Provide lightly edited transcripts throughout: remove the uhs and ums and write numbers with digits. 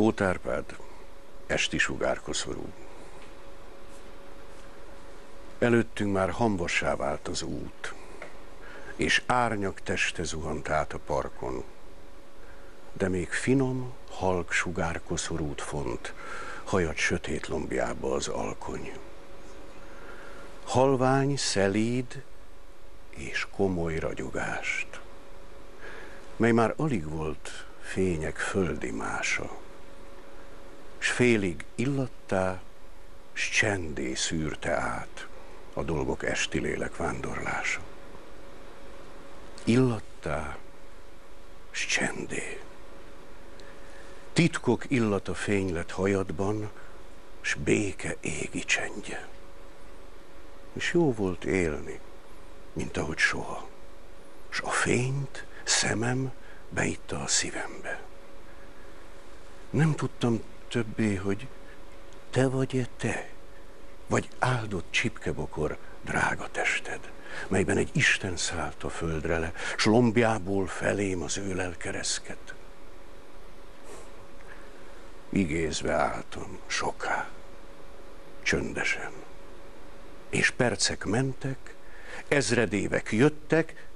Tóth Árpád, esti sugárkoszorú. Előttünk már hamvassá vált az út, és árnyak teste zuhant át a parkon, de még finom, halk sugárkoszorút font, hajad sötét lombjába az alkony. Halvány, szelíd és komoly ragyogást, mely már alig volt fények földi mása, s félig illattá, s csendé szűrte át a dolgok esti lélek vándorlása. Illattá, s csendé. Titkok illata fénylett hajadban, s béke égi csendje. És jó volt élni, mint ahogy soha, s a fényt szemem beitta a szívembe. Nem tudtam többé, hogy te vagy-e te, vagy áldott csipkebokor drága tested, melyben egy Isten szállt a földre le, s lombjából felém az őlel kereszket. Igézve álltam soká, csöndesen, és percek mentek, ezredévek jöttek,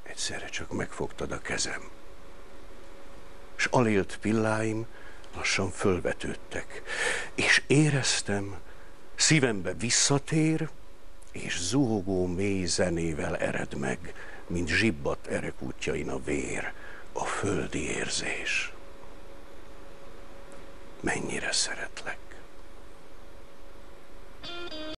egyszerre csak megfogtad a kezem, s alélt pilláim lassan fölvetődtek, és éreztem, szívembe visszatér, és zuhogó mély zenével ered meg, mint zsibbadt erekútjain a vér, a földi érzés. Mennyire szeretlek.